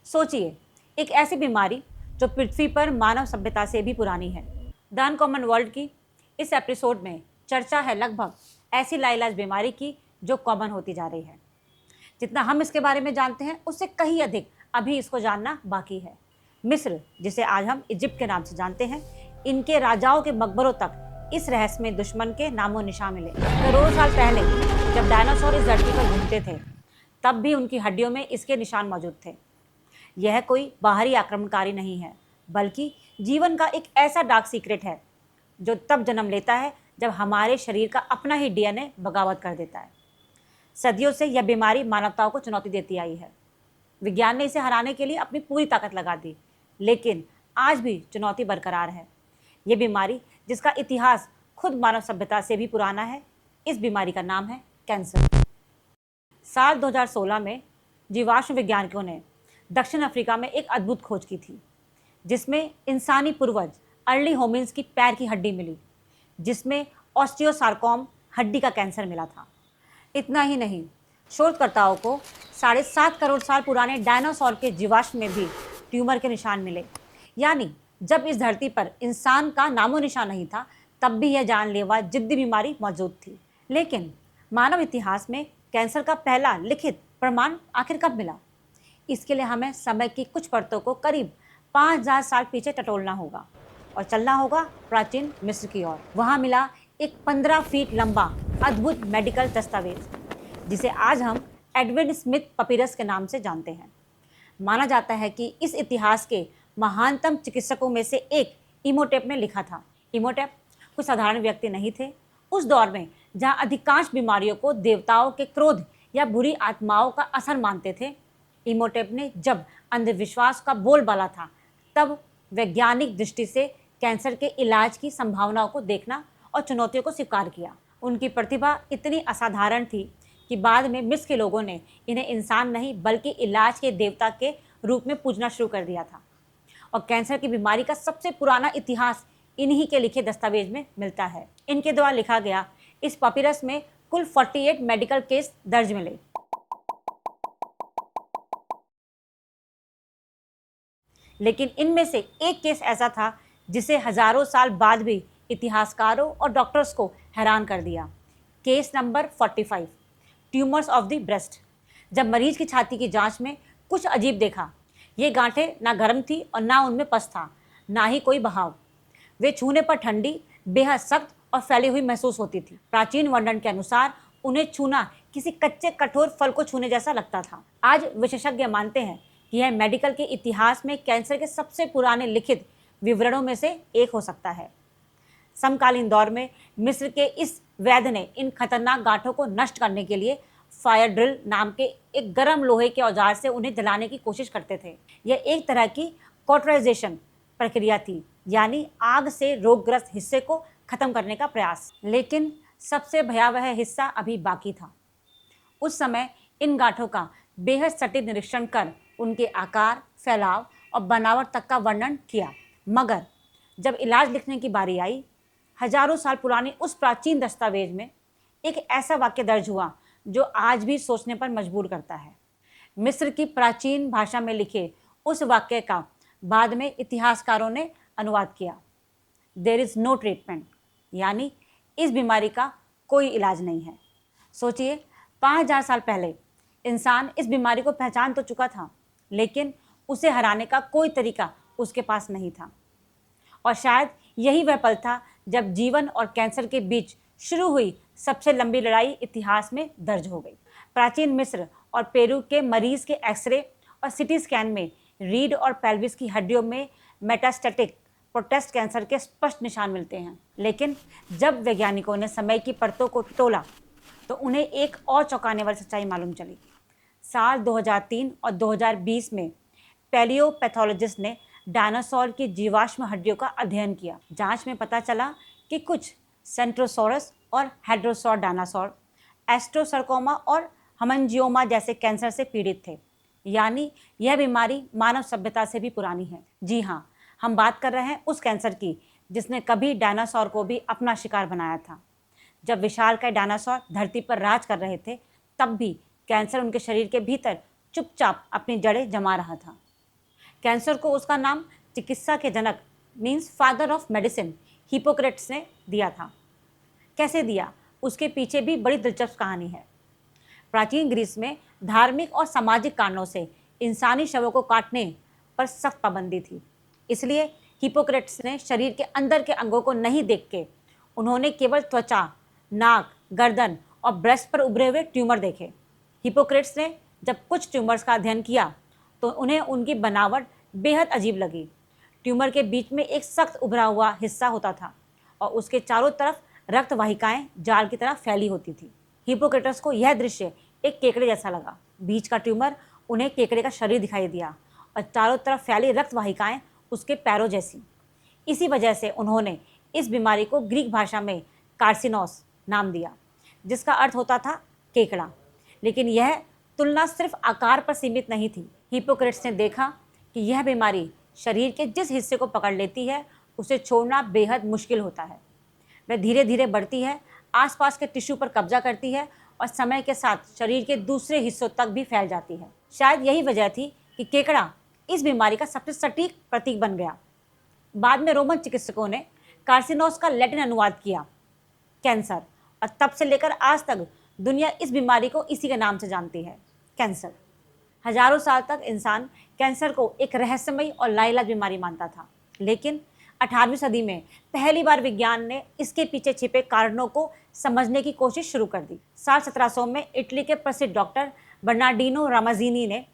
सोचिए, एक ऐसी बीमारी जो पृथ्वी पर मानव सभ्यता से भी पुरानी है। द अनकॉमन वर्ल्ड की इस एपिसोड में चर्चा है लगभग ऐसी लाइलाज बीमारी की जो कॉमन होती जा रही है। जितना हम इसके बारे में जानते हैं उससे कहीं अधिक अभी इसको जानना बाकी है। मिस्र, जिसे आज हम इजिप्ट के नाम से जानते हैं, इनके राजाओं के मकबरों तक इस रहस्यमय दुश्मन के नामो निशान मिले। करोड़ों साल पहले जब डायनासोर इस धरती पर घूमते थे, तब भी उनकी हड्डियों में इसके निशान मौजूद थे। यह कोई बाहरी आक्रमणकारी नहीं है, बल्कि जीवन का एक ऐसा डार्क सीक्रेट है जो तब जन्म लेता है जब हमारे शरीर का अपना ही डीएनए बगावत कर देता है। सदियों से यह बीमारी मानवता को चुनौती देती आई है। विज्ञान ने इसे हराने के लिए अपनी पूरी ताकत लगा दी, लेकिन आज भी चुनौती बरकरार है। यह बीमारी, जिसका इतिहास खुद मानव सभ्यता से भी पुराना है, इस बीमारी का नाम है कैंसर। साल 2016 में जीवाश्म वैज्ञानिकों ने दक्षिण अफ्रीका में एक अद्भुत खोज की थी, जिसमें इंसानी पूर्वज अर्ली होमिन्स की पैर की हड्डी मिली, जिसमें ऑस्टियोसार्कोम हड्डी का कैंसर मिला था। इतना ही नहीं, शोधकर्ताओं को 7.5 करोड़ साल पुराने डायनासोर के जीवाश्म में भी ट्यूमर के निशान मिले। यानी जब इस धरती पर इंसान का नामो निशान नहीं था, तब भी यह जानलेवा जिद्दी बीमारी मौजूद थी। लेकिन मानव इतिहास में कैंसर का पहला लिखित प्रमाण आखिर कब मिला? इसके लिए हमें समय की कुछ परतों को करीब 5000 साल पीछे टटोलना होगा और चलना होगा प्राचीन मिस्र की ओर। वहाँ मिला एक 15 फीट लंबा अद्भुत मेडिकल दस्तावेज, जिसे आज हम एडविन स्मिथ पपीरस के नाम से जानते हैं। माना जाता है कि इस इतिहास के महानतम चिकित्सकों में से एक इमोटेप ने लिखा था। इमोटेप कोई साधारण व्यक्ति नहीं थे। उस दौर में जहाँ अधिकांश बीमारियों को देवताओं के क्रोध या बुरी आत्माओं का असर मानते थे, इमोटेप ने जब अंधविश्वास का बोलबाला था, तब वैज्ञानिक दृष्टि से कैंसर के इलाज की संभावनाओं को देखना और चुनौतियों को स्वीकार किया। उनकी प्रतिभा इतनी असाधारण थी कि बाद में मिस्र के लोगों ने इन्हें इंसान नहीं बल्कि इलाज के देवता के रूप में पूजना शुरू कर दिया था। और कैंसर की बीमारी का सबसे पुराना इतिहास इन्हीं के लिखे दस्तावेज में मिलता है। इनके द्वारा लिखा गया इस पपीरस में कुल 48 मेडिकल केस दर्ज मिले। लेकिन इनमें से एक केस ऐसा था जिसे हजारों साल बाद भी इतिहासकारों और डॉक्टर्स को हैरान कर दिया। Case number 45, tumours of the breast. जब मरीज की छाती की जांच में कुछ अजीब देखा। ये गांठें ना गर्म थी और ना उनमें पस था, ना ही कोई बहाव। वे छूने पर ठंडी, बेहद सख्त और फैली हुई महसूस होती थी। प्राचीन वर्णन के अनुसार उन्हें छूना किसी कच्चे कठोर फल को छूने जैसा लगता था। आज विशेषज्ञ मानते हैं कि यह मेडिकल के इतिहास में कैंसर के सबसे पुराने लिखित विवरणों में से एक हो सकता है। समकालीन दौर में मिस्र के इस वैद्य ने इन खतरनाक गांठों को नष्ट करने के लिए फायर ड्रिल नाम के एक गर्म लोहे के औजार से उन्हें जलाने की कोशिश करते थे। यह एक तरह की कॉटराइजेशन प्रक्रिया थी, यानी आग से रोगग्रस्त हिस्से को खत्म करने का प्रयास। लेकिन सबसे भयावह हिस्सा अभी बाकी था। उस समय इन गांठों का बेहद सटीक निरीक्षण कर उनके आकार, फैलाव और बनावट तक का वर्णन किया। मगर जब इलाज लिखने की बारी आई, हजारों साल पुरानी उस प्राचीन दस्तावेज में एक ऐसा वाक्य दर्ज हुआ जो आज भी सोचने पर मजबूर करता है। मिस्र की प्राचीन भाषा में लिखे उस वाक्य का बाद में इतिहासकारों ने अनुवाद किया, देयर इज़ नो ट्रीटमेंट, यानी इस बीमारी का कोई इलाज नहीं है। सोचिए, 5000 साल पहले इंसान इस बीमारी को पहचान तो चुका था, लेकिन उसे हराने का कोई तरीका उसके पास नहीं था। और शायद यही वह पल था जब जीवन और कैंसर के बीच शुरू हुई सबसे लंबी लड़ाई इतिहास में दर्ज हो गई। प्राचीन मिस्र और पेरू के मरीज के एक्सरे और सिटी स्कैन में रीढ़ और पेल्विस की हड्डियों में मेटास्टेटिक प्रोस्टेट कैंसर के स्पष्ट निशान मिलते हैं। लेकिन जब वैज्ञानिकों ने समय की परतों को तोला, तो उन्हें एक और चौंकाने वाली सच्चाई मालूम चली। साल 2003 और 2020 में पैलियोपैथोलॉजिस्ट ने डायनासोर की जीवाश्म हड्डियों का अध्ययन किया। जांच में पता चला कि कुछ सेंट्रोसोरस और हेड्रोसौर डायनासोर एस्ट्रोसर्कोमा और हेमंजियोमा जैसे कैंसर से पीड़ित थे। यानी यह बीमारी मानव सभ्यता से भी पुरानी है। जी हाँ, हम बात कर रहे हैं उस कैंसर की जिसने कभी डायनासोर को भी अपना शिकार बनाया था। जब विशालकाय डायनासोर धरती पर राज कर रहे थे, तब भी कैंसर उनके शरीर के भीतर चुपचाप अपनी जड़ें जमा रहा था। कैंसर को उसका नाम चिकित्सा के जनक means father of medicine Hippocrates ने दिया था। कैसे दिया, उसके पीछे भी बड़ी दिलचस्प कहानी है। प्राचीन ग्रीस में धार्मिक और सामाजिक कारणों से इंसानी शवों को काटने पर सख्त पाबंदी थी। इसलिए हिपोक्रेट्स ने शरीर के अंदर के अंगों को नहीं देख के उन्होंने केवल त्वचा, नाक, गर्दन और ब्रेस्ट पर उभरे हुए ट्यूमर देखे। हिपोक्रेट्स ने जब कुछ ट्यूमर्स का अध्ययन किया तो उन्हें उनकी बनावट बेहद अजीब लगी। ट्यूमर के बीच में एक सख्त उभरा हुआ हिस्सा होता था और उसके चारों तरफ रक्त वाहिकाएं जाल की तरह फैली होती थी। हिपोक्रेटस को यह दृश्य एक केकड़े जैसा लगा। बीच का ट्यूमर उन्हें केकड़े का शरीर दिखाई दिया और चारों तरफ फैली रक्त वाहिकाएं उसके पैरों जैसी। इसी वजह से उन्होंने इस बीमारी को ग्रीक भाषा में कार्सिनोस नाम दिया, जिसका अर्थ होता था केकड़ा। लेकिन यह तुलना सिर्फ आकार पर सीमित नहीं थी। हिपोक्रेट्स ने देखा कि यह बीमारी शरीर के जिस हिस्से को पकड़ लेती है उसे छोड़ना बेहद मुश्किल होता है। वह धीरे धीरे बढ़ती है, आसपास के टिश्यू पर कब्जा करती है और समय के साथ शरीर के दूसरे हिस्सों तक भी फैल जाती है। शायद यही वजह थी कि केकड़ा इस बीमारी का सबसे सटीक प्रतीक बन गया। बाद में रोमन चिकित्सकों ने कार्सिनोस का लैटिन अनुवाद किया कैंसर, और तब से लेकर आज तक दुनिया इस बीमारी को इसी के नाम से जानती है, कैंसर। हजारों साल तक इंसान कैंसर को एक रहस्यमयी और लाइलाज बीमारी मानता था, लेकिन 18वीं सदी में पहली बार विज्ञान ने इसके पीछे छिपे कारणों को समझने की कोशिश शुरू कर दी। साल 1700 में इटली के प्रसिद्ध डॉक्टर बर्नार्डिनो रामाजीनी ने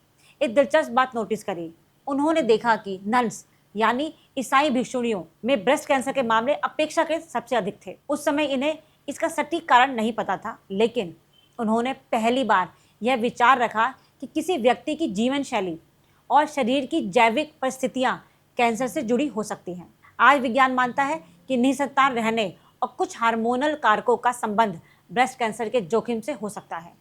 एक दिलचस्प बात नोटिस करी। उन्होंने देखा कि नन्स यानी ईसाई भिक्षुणियों में ब्रेस्ट कैंसर के मामले अपेक्षाकृत सबसे अधिक थे। उस समय इन्हें इसका सटीक कारण नहीं पता था, लेकिन उन्होंने पहली बार यह विचार रखा कि किसी व्यक्ति की जीवन शैली और शरीर की जैविक परिस्थितियां कैंसर से जुड़ी हो सकती हैं। आज विज्ञान मानता है कि निसंतान रहने और कुछ हार्मोनल कारकों का संबंध ब्रेस्ट कैंसर के जोखिम से हो सकता है,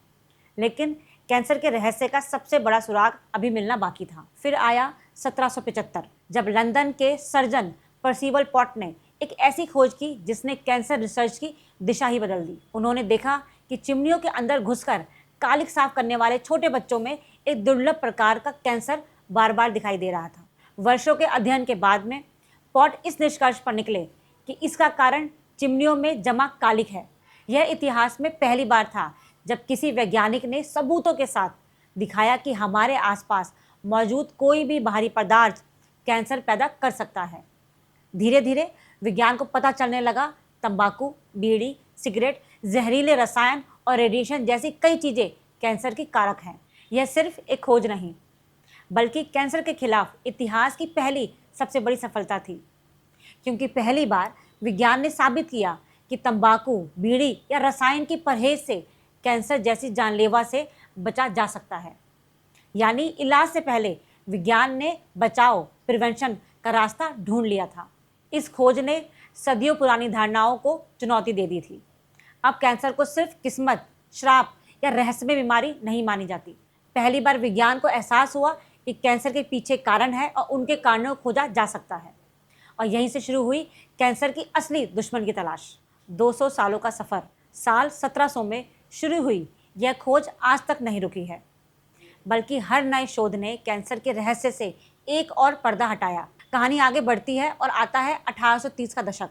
लेकिन कैंसर के रहस्य का सबसे बड़ा सुराग अभी मिलना बाकी था। फिर आया 1775, जब लंदन के सर्जन पर्सिवल पॉट ने एक ऐसी खोज की जिसने कैंसर रिसर्च की दिशा ही बदल दी। उन्होंने देखा कि चिमनियों के अंदर घुसकर कालिक साफ करने वाले छोटे बच्चों में एक दुर्लभ प्रकार का कैंसर बार बार दिखाई दे रहा था। वर्षों के अध्ययन के बाद में पॉट इस निष्कर्ष पर निकले कि इसका कारण चिमनियों में जमा कालिक है। यह इतिहास में पहली बार था जब किसी वैज्ञानिक ने सबूतों के साथ दिखाया कि हमारे आसपास मौजूद कोई भी बाहरी पदार्थ कैंसर पैदा कर सकता है। धीरे धीरे विज्ञान को पता चलने लगा तंबाकू, बीड़ी, सिगरेट, जहरीले रसायन और रेडिएशन जैसी कई चीज़ें कैंसर की कारक हैं। यह सिर्फ एक खोज नहीं, बल्कि कैंसर के खिलाफ इतिहास की पहली सबसे बड़ी सफलता थी, क्योंकि पहली बार विज्ञान ने साबित किया कि तंबाकू, बीड़ी या रसायन की परहेज से कैंसर जैसी जानलेवा से बचा जा सकता है। यानी इलाज से पहले विज्ञान ने बचाव, प्रिवेंशन का रास्ता ढूंढ लिया था। इस खोज ने सदियों पुरानी धारणाओं को चुनौती दे दी थी। अब कैंसर को सिर्फ किस्मत, श्राप या रहस्यमय बीमारी नहीं मानी जाती। पहली बार विज्ञान को एहसास हुआ कि कैंसर के पीछे कारण है और उनके कारणों को खोजा जा सकता है, और यहीं से शुरू हुई कैंसर की असली दुश्मन की तलाश। 200 सालों का सफ़र। साल 1700 में शुरू हुई यह खोज आज तक नहीं रुकी है, बल्कि हर नए शोध ने कैंसर के रहस्य से एक और पर्दा हटाया। कहानी आगे बढ़ती है और आता है 1830 का दशक,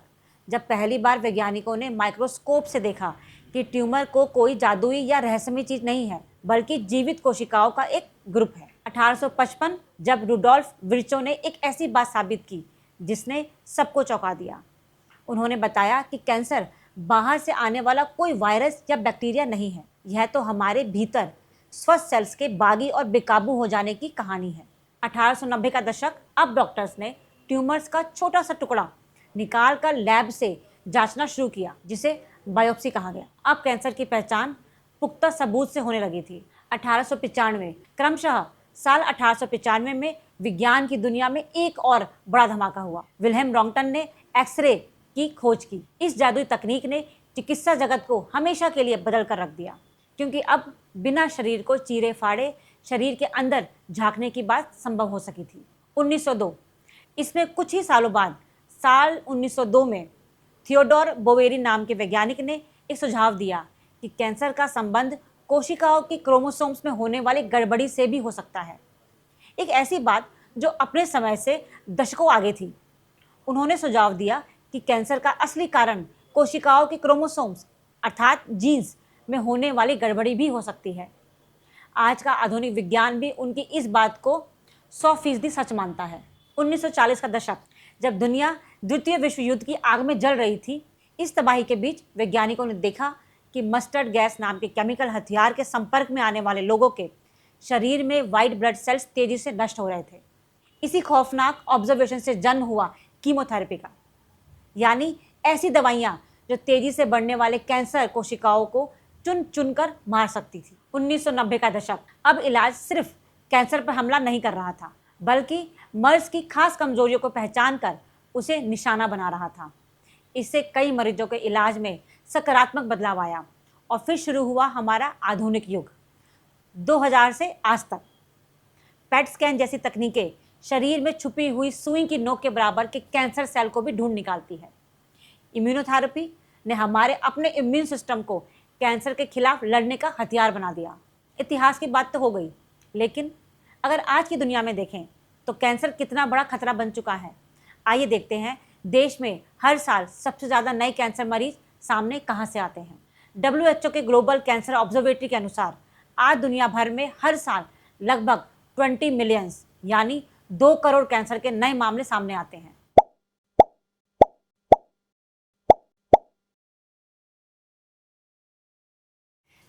जब पहली बार वैज्ञानिकों ने माइक्रोस्कोप से देखा कि ट्यूमर को कोई जादुई या रहस्यमय चीज़ नहीं है, बल्कि जीवित कोशिकाओं का एक ग्रुप है। 1855 जब रुडोल्फ विर्चो ने एक ऐसी बात साबित की जिसने सबको चौंका दिया। उन्होंने बताया कि कैंसर बाहर से आने वाला कोई वायरस या बैक्टीरिया नहीं है, यह तो हमारे भीतर स्वस्थ सेल्स के बागी और बेकाबू हो जाने की कहानी है। 1890 का दशक। अब डॉक्टर्स ने ट्यूमर्स का छोटा सा टुकड़ा निकाल कर लैब से जांचना शुरू किया, जिसे बायोप्सी कहा गया। अब कैंसर की पहचान पुख्ता सबूत से होने लगी थी। 1895 क्रमशः साल 1895 में विज्ञान की दुनिया में एक और बड़ा धमाका हुआ। विल्हेम रॉन्गटन ने एक्सरे की खोज की। इस जादुई तकनीक ने चिकित्सा जगत को हमेशा के लिए बदल कर रख दिया, क्योंकि अब बिना शरीर को चीरे फाड़े शरीर के अंदर झांकने की बात संभव हो सकी थी। 1902 इसमें कुछ ही सालों बाद साल 1902 में थियोडोर बोवेरी नाम के वैज्ञानिक ने एक सुझाव दिया कि कैंसर का संबंध कोशिकाओं की क्रोमोसोम्स में होने वाली गड़बड़ी से भी हो सकता है। एक ऐसी बात जो अपने समय से दशकों आगे थी। उन्होंने सुझाव दिया कि कैंसर का असली कारण कोशिकाओं के क्रोमोसोम्स अर्थात जीन्स में होने वाली गड़बड़ी भी हो सकती है। आज का आधुनिक विज्ञान भी उनकी इस बात को 100% सच मानता है। 1940 का दशक, जब दुनिया द्वितीय विश्व युद्ध की आग में जल रही थी, इस तबाही के बीच वैज्ञानिकों ने देखा कि मस्टर्ड गैस नाम के केमिकल हथियार के संपर्क में आने वाले लोगों के शरीर में वाइट ब्लड सेल्स तेजी से नष्ट हो रहे थे। इसी खौफनाक ऑब्जर्वेशन से जन्म हुआ कीमोथेरेपी का, यानी ऐसी दवाइयाँ जो तेजी से बढ़ने वाले कैंसर कोशिकाओं को चुन चुनकर मार सकती थी। 1990 का दशक, अब इलाज सिर्फ कैंसर पर हमला नहीं कर रहा था, बल्कि मर्ज की खास कमजोरियों को पहचान कर उसे निशाना बना रहा था। इससे कई मरीजों के इलाज में सकारात्मक बदलाव आया और फिर शुरू हुआ हमारा आधुनिक युग। 2000 से आज तक पेट स्कैन जैसी तकनीकें शरीर में छुपी हुई सुई की नोक के बराबर के कैंसर सेल को भी ढूंढ निकालती है। इम्यूनोथेरेपी ने हमारे अपने इम्यून सिस्टम को कैंसर के खिलाफ लड़ने का हथियार बना दिया। इतिहास की बात तो हो गई, लेकिन अगर आज की दुनिया में देखें तो कैंसर कितना बड़ा खतरा बन चुका है। आइए देखते हैं देश में हर साल सबसे ज़्यादा नए कैंसर मरीज सामने कहाँ से आते हैं। WHO के ग्लोबल कैंसर ऑब्जर्वेटरी के अनुसार आज दुनिया भर में हर साल लगभग 20 मिलियंस यानी 2 करोड़ कैंसर के नए मामले सामने आते हैं।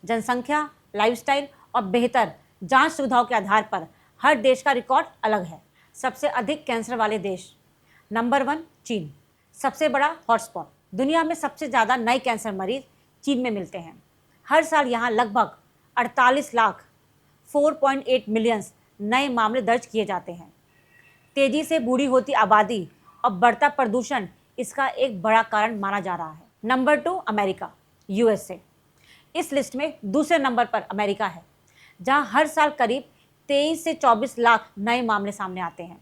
जनसंख्या, लाइफस्टाइल और बेहतर जांच सुविधाओं के आधार पर हर देश का रिकॉर्ड अलग है। सबसे अधिक कैंसर वाले देश, नंबर 1 चीन, सबसे बड़ा हॉटस्पॉट। दुनिया में सबसे ज़्यादा नए कैंसर मरीज चीन में मिलते हैं। हर साल यहाँ लगभग 48 लाख 4.8 मिलियंस नए मामले दर्ज किए जाते हैं। तेजी से बूढ़ी होती आबादी और बढ़ता प्रदूषण इसका एक बड़ा कारण माना जा रहा है। Number 2 America, USA। इस लिस्ट में दूसरे नंबर पर अमेरिका है, जहां हर साल करीब 23 से 24 लाख नए मामले सामने आते हैं।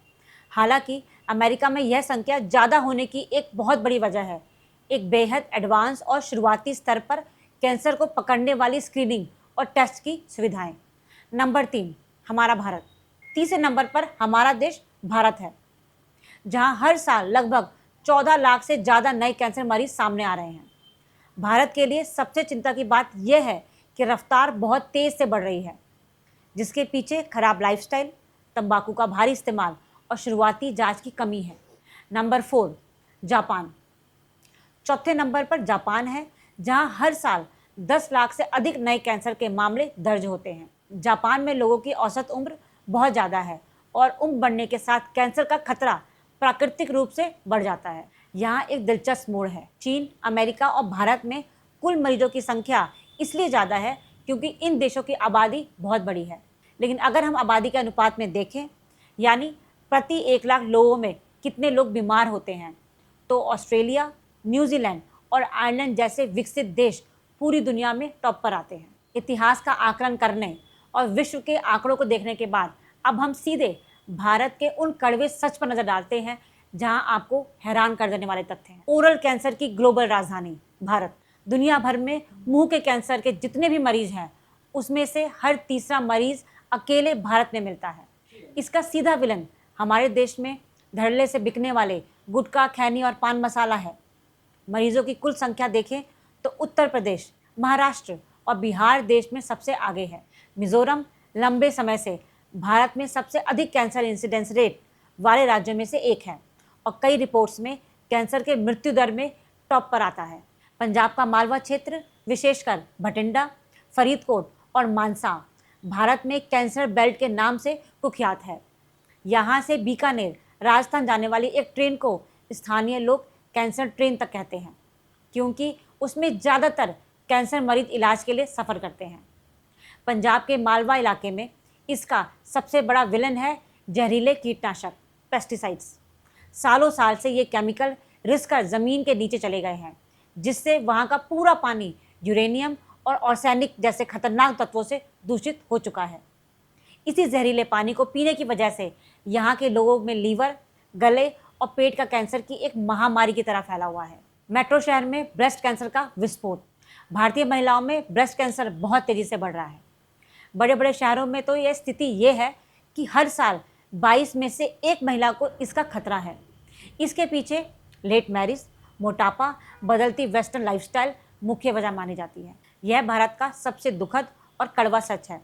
हालांकि अमेरिका में यह संख्या ज़्यादा होने की एक बहुत बड़ी वजह है एक बेहद एडवांस और शुरुआती स्तर पर कैंसर को पकड़ने वाली स्क्रीनिंग और टेस्ट की सुविधाएं। नंबर 3 हमारा भारत। तीसरे नंबर पर हमारा देश भारत है, जहां हर साल लगभग 14 लाख से ज़्यादा नए कैंसर मरीज सामने आ रहे हैं। भारत के लिए सबसे चिंता की बात यह है कि रफ्तार बहुत तेज़ से बढ़ रही है, जिसके पीछे खराब लाइफस्टाइल, तंबाकू का भारी इस्तेमाल और शुरुआती जांच की कमी है। Number 4 Japan. चौथे नंबर पर जापान है, जहां हर साल 10 लाख से अधिक नए कैंसर के मामले दर्ज होते हैं। जापान में लोगों की औसत उम्र बहुत ज़्यादा है और उम्र बढ़ने के साथ कैंसर का खतरा प्राकृतिक रूप से बढ़ जाता है। यहाँ एक दिलचस्प मोड़ है। चीन, अमेरिका और भारत में कुल मरीजों की संख्या इसलिए ज़्यादा है क्योंकि इन देशों की आबादी बहुत बड़ी है। लेकिन अगर हम आबादी के अनुपात में देखें, यानी प्रति 1 लाख लोगों में कितने लोग बीमार होते हैं, तो ऑस्ट्रेलिया, न्यूजीलैंड और आयरलैंड जैसे विकसित देश पूरी दुनिया में टॉप पर आते हैं। इतिहास का आकलन करने और विश्व के आंकड़ों को देखने के बाद अब हम सीधे भारत के उन कड़वे सच पर नजर डालते हैं जहां आपको हैरान कर देने वाले तथ्य हैं। ओरल कैंसर की ग्लोबल राजधानी भारत। दुनिया भर में मुंह के कैंसर के जितने भी मरीज हैं, उसमें से हर तीसरा मरीज अकेले भारत में मिलता है। इसका सीधा विलन हमारे देश में धड़ल्ले से बिकने वाले गुटखा, खैनी और पान मसाला है। मरीजों की कुल संख्या देखें तो उत्तर प्रदेश, महाराष्ट्र और बिहार देश में सबसे आगे है। मिजोरम लंबे समय से भारत में सबसे अधिक कैंसर इंसिडेंस रेट वाले राज्यों में से एक है और कई रिपोर्ट्स में कैंसर के मृत्यु दर में टॉप पर आता है। पंजाब का मालवा क्षेत्र, विशेषकर भटिंडा, फरीदकोट और मानसा भारत में कैंसर बेल्ट के नाम से कुख्यात है। यहाँ से बीकानेर, राजस्थान जाने वाली एक ट्रेन को स्थानीय लोग कैंसर ट्रेन तक कहते हैं, क्योंकि उसमें ज़्यादातर कैंसर मरीज इलाज के लिए सफ़र करते हैं। पंजाब के मालवा इलाके में इसका सबसे बड़ा विलन है जहरीले कीटनाशक, पेस्टिसाइड्स। सालों साल से ये केमिकल रिस कर ज़मीन के नीचे चले गए हैं, जिससे वहाँ का पूरा पानी यूरेनियम और आर्सेनिक जैसे खतरनाक तत्वों से दूषित हो चुका है। इसी जहरीले पानी को पीने की वजह से यहाँ के लोगों में लीवर, गले और पेट का कैंसर की एक महामारी की तरह फैला हुआ है। मेट्रो शहर में ब्रेस्ट कैंसर का विस्फोट। भारतीय महिलाओं में ब्रेस्ट कैंसर बहुत तेज़ी से बढ़ रहा है। बड़े बड़े शहरों में तो यह स्थिति ये है कि हर साल 22 में से एक महिला को इसका खतरा है। इसके पीछे लेट मैरिज, मोटापा, बदलती वेस्टर्न लाइफस्टाइल मुख्य वजह मानी जाती है। यह भारत का सबसे दुखद और कड़वा सच है।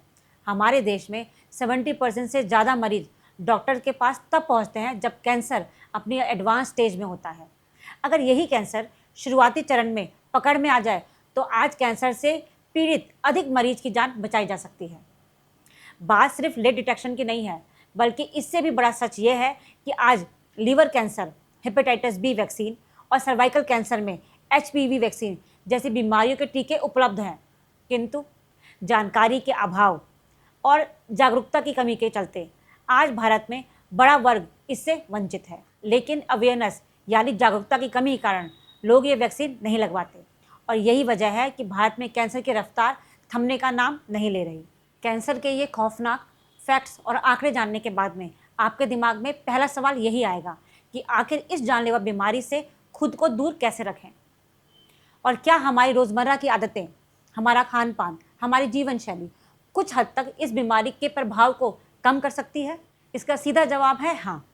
हमारे देश में 70% से ज़्यादा मरीज डॉक्टर के पास तब पहुंचते हैं जब कैंसर अपनी एडवांस स्टेज में होता है। अगर यही कैंसर शुरुआती चरण में पकड़ में आ जाए तो आज कैंसर से पीड़ित अधिक मरीज की जान बचाई जा सकती है। बात सिर्फ लेट डिटेक्शन की नहीं है, बल्कि इससे भी बड़ा सच ये है कि आज liver cancer, hepatitis B vaccine और सर्वाइकल कैंसर में HPV वैक्सीन जैसी बीमारियों के टीके उपलब्ध हैं, किंतु जानकारी के अभाव और जागरूकता की कमी के चलते आज भारत में बड़ा वर्ग इससे वंचित है। लेकिन अवेयरनेस यानी जागरूकता की कमी के कारण लोग ये वैक्सीन नहीं लगवाते और यही वजह है कि भारत में कैंसर की रफ्तार थमने का नाम नहीं ले रही। कैंसर के ये खौफनाक फैक्ट्स और आंकड़े जानने के बाद में आपके दिमाग में पहला सवाल यही आएगा कि आखिर इस जानलेवा बीमारी से खुद को दूर कैसे रखें और क्या हमारी रोज़मर्रा की आदतें, हमारा खान पान, हमारी जीवन शैली कुछ हद तक इस बीमारी के प्रभाव को कम कर सकती है। इसका सीधा जवाब है हाँ।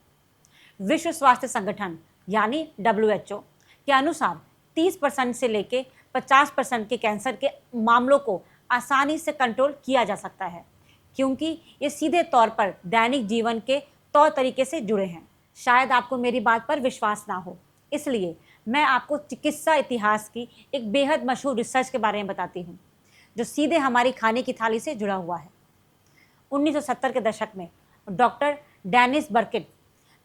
विश्व स्वास्थ्य संगठन यानी WHO के अनुसार 30% से लेकर 50% के कैंसर के मामलों को आसानी से कंट्रोल किया जा सकता है, क्योंकि ये सीधे तौर पर दैनिक जीवन के तौर तरीके से जुड़े हैं। शायद आपको मेरी बात पर विश्वास ना हो, इसलिए मैं आपको चिकित्सा इतिहास की एक बेहद मशहूर रिसर्च के बारे में बताती हूँ, जो सीधे हमारी खाने की थाली से जुड़ा हुआ है। 1970 के दशक में डॉक्टर डेनिस बर्किट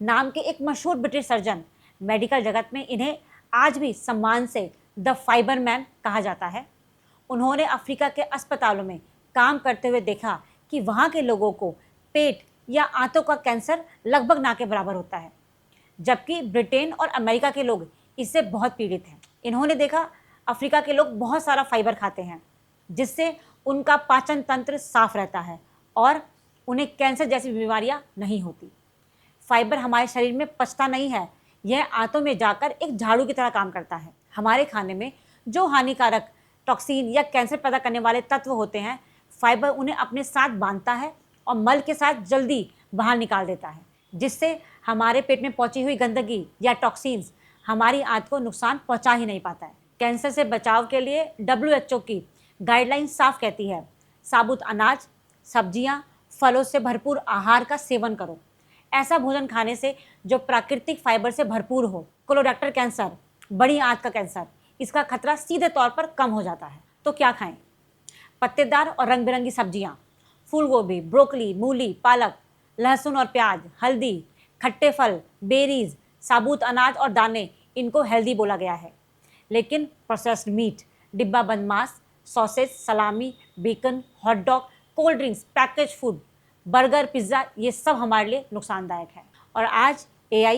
नाम के एक मशहूर ब्रिटिश सर्जन, मेडिकल जगत में इन्हें आज भी सम्मान से द फाइबर मैन कहा जाता है। उन्होंने अफ्रीका के अस्पतालों में काम करते हुए देखा कि वहाँ के लोगों को पेट या आंतों का कैंसर लगभग ना के बराबर होता है, जबकि ब्रिटेन और अमेरिका के लोग इससे बहुत पीड़ित हैं। इन्होंने देखा अफ्रीका के लोग बहुत सारा फाइबर खाते हैं, जिससे उनका पाचन तंत्र साफ रहता है और उन्हें कैंसर जैसी बीमारियां नहीं होती। फाइबर हमारे शरीर में पचता नहीं है, यह आंतों में जाकर एक झाड़ू की तरह काम करता है। हमारे खाने में जो हानिकारक टॉक्सिन या कैंसर पैदा करने वाले तत्व होते हैं, फाइबर उन्हें अपने साथ बांधता है और मल के साथ जल्दी बाहर निकाल देता है, जिससे हमारे पेट में पहुंची हुई गंदगी या टॉक्सिन्स हमारी आंत को नुकसान पहुंचा ही नहीं पाता है। कैंसर से बचाव के लिए WHO की गाइडलाइन साफ कहती है, साबुत अनाज, सब्जियां, फलों से भरपूर आहार का सेवन करो। ऐसा भोजन खाने से जो प्राकृतिक फाइबर से भरपूर हो। कोलोरेक्टल कैंसर, बड़ी आंत का कैंसर, इसका खतरा सीधे तौर पर कम हो जाता है। तो क्या खाएं? पत्तेदार और रंग बिरंगी सब्जियां, फूल गोभी, ब्रोकली, मूली, पालक, लहसुन और प्याज, हल्दी, खट्टे फल, बेरीज, साबुत अनाज और दाने, इनको हेल्दी बोला गया है। लेकिन प्रोसेस्ड मीट, डिब्बा बंद मांस, sausage, salami, bacon, hot dog, cold drinks, package food, burger, pizza, ये सब हमारे लिए नुकसानदायक है। और आज AI,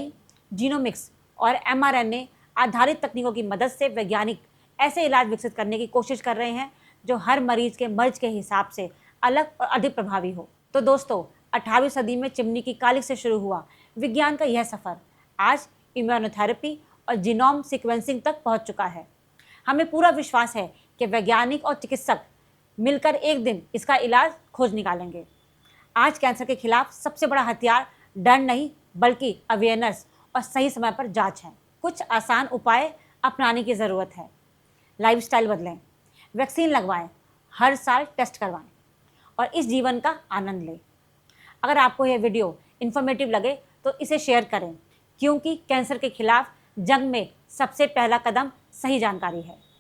जीनोमिक्स और mRNA आधारित तकनीकों की मदद से वैज्ञानिक ऐसे इलाज विकसित करने की कोशिश कर रहे हैं जो हर मरीज के मर्ज के हिसाब से अलग और अधिक प्रभावी हो। तो दोस्तों, 18वीं सदी में चिमनी की कालिख से शुरू हुआ विज्ञान का यह सफ़र आज इम्यूनोथेरेपी और जीनोम सीक्वेंसिंग तक पहुंच चुका है। हमें पूरा विश्वास है कि वैज्ञानिक और चिकित्सक मिलकर एक दिन इसका इलाज खोज निकालेंगे। आज कैंसर के खिलाफ सबसे बड़ा हथियार डर नहीं, बल्कि अवेयरनेस और सही समय पर जांच है। कुछ आसान उपाय अपनाने की ज़रूरत है। लाइफस्टाइल बदलें, वैक्सीन लगवाएं, हर साल टेस्ट करवाएं और इस जीवन का आनंद लें। अगर आपको यह वीडियो इन्फॉर्मेटिव लगे तो इसे शेयर करें, क्योंकि कैंसर के खिलाफ जंग में सबसे पहला कदम सही जानकारी है।